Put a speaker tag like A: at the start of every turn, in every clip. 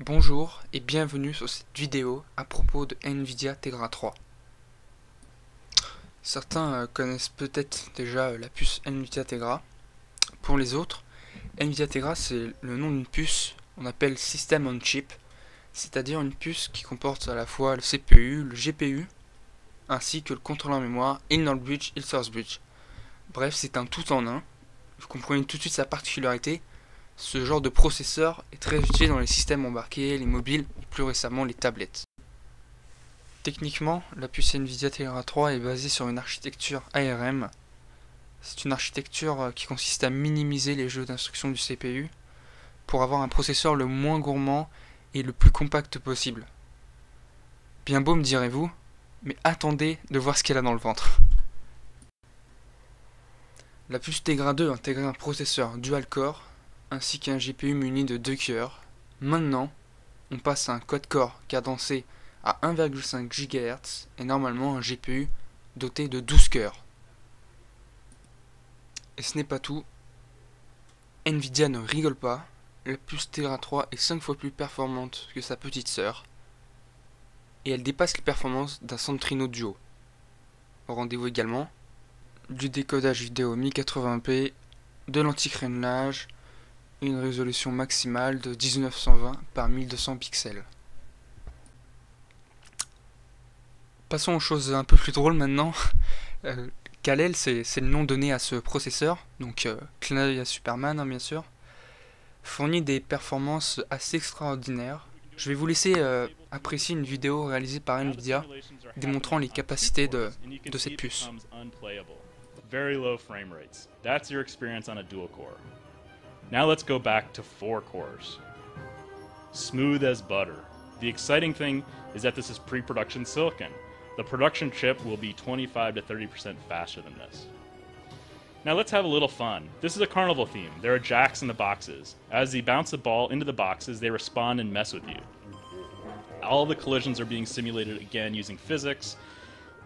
A: Bonjour et bienvenue sur cette vidéo à propos de Nvidia Tegra 3. Certains connaissent peut-être déjà la puce Nvidia Tegra. Pour les autres, Nvidia Tegra c'est le nom d'une puce qu'on appelle System on Chip, c'est-à-dire une puce qui comporte à la fois le CPU, le GPU, ainsi que le contrôleur mémoire, Inner Bridge et le Source Bridge. Bref, c'est un tout en un. Vous comprenez tout de suite sa particularité. Ce genre de processeur est très utile dans les systèmes embarqués, les mobiles et plus récemment les tablettes. Techniquement, la puce Nvidia Tegra 3 est basée sur une architecture ARM. C'est une architecture qui consiste à minimiser les jeux d'instructions du CPU pour avoir un processeur le moins gourmand et le plus compact possible. Bien beau me direz-vous, mais attendez de voir ce qu'elle a dans le ventre. La puce Tegra 2 intègre un processeur dual-core ainsi qu'un GPU muni de 2 cœurs. Maintenant, on passe à un quad-core cadencé à 1,5 GHz et normalement un GPU doté de 12 cœurs. Et ce n'est pas tout, Nvidia ne rigole pas, la puce Tegra 3 est 5 fois plus performante que sa petite sœur, et elle dépasse les performances d'un Centrino Duo. Au rendez-vous également du décodage vidéo 1080p, de l'anti-crénelage, une résolution maximale de 1920 par 1200 pixels. Passons aux choses un peu plus drôles maintenant. Kal-El, c'est le nom donné à ce processeur, donc clin d'œil à Superman bien sûr, fournit des performances assez extraordinaires. Je vais vous laisser apprécier une vidéo réalisée par Nvidia démontrant les capacités de cette puce.
B: Very low frame rates. That's your experience on a dual core. Now let's go back to 4 cores. Smooth as butter. The exciting thing is that this is pre-production silicon. The production chip will be 25 to 30% faster than this. Now let's have a little fun. This is a carnival theme. There are jacks in the boxes. As you bounce the ball into the boxes, they respond and mess with you. All the collisions are being simulated again using physics,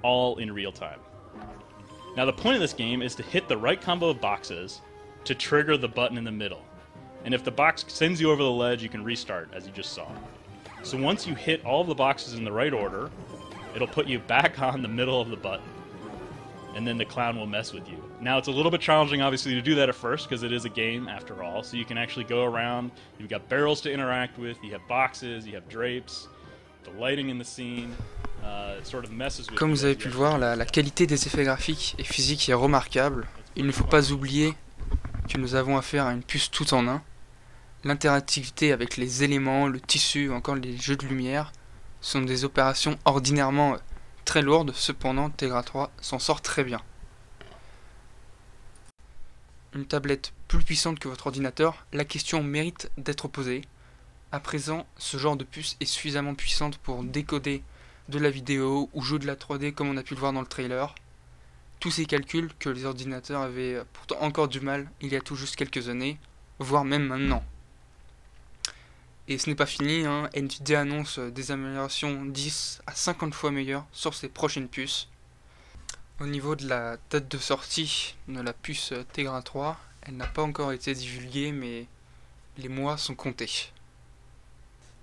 B: all in real time. Now the point of this game is to hit the right combo of boxes to trigger the button in the middle. And if the box sends you over the ledge, you can restart, as you just saw. So once you hit all of the boxes in the right order, it'll put you back on the middle of the button. And then the clown will mess with you. Now it's a little bit challenging, obviously, to do that at first, because it is a game, after all. So you can actually go around, you've got barrels to interact with, you have boxes, you have drapes, the lighting in the scene.
A: Comme vous avez pu le voir, la qualité des effets graphiques et physiques est remarquable. Il ne faut pas oublier que nous avons affaire à une puce tout en un. L'interactivité avec les éléments, le tissu ou encore les jeux de lumière sont des opérations ordinairement très lourdes, cependant Tegra 3 s'en sort très bien. Une tablette plus puissante que votre ordinateur, la question mérite d'être posée. À présent, ce genre de puce est suffisamment puissante pour décoder de la vidéo ou jouer de la 3D comme on a pu le voir dans le trailer. Tous ces calculs que les ordinateurs avaient pourtant encore du mal il y a tout juste quelques années, voire même maintenant. Et ce n'est pas fini, Nvidia annonce des améliorations 10 à 50 fois meilleures sur ses prochaines puces. Au niveau de la date de sortie de la puce Tegra 3, elle n'a pas encore été divulguée, mais les mois sont comptés.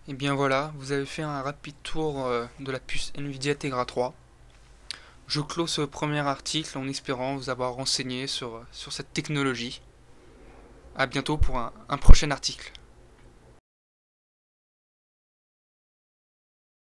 A: Et bien voilà, vous avez fait un rapide tour de la puce Nvidia Tegra 3. Je clôt ce premier article en espérant vous avoir renseigné sur cette technologie. A bientôt pour un prochain article.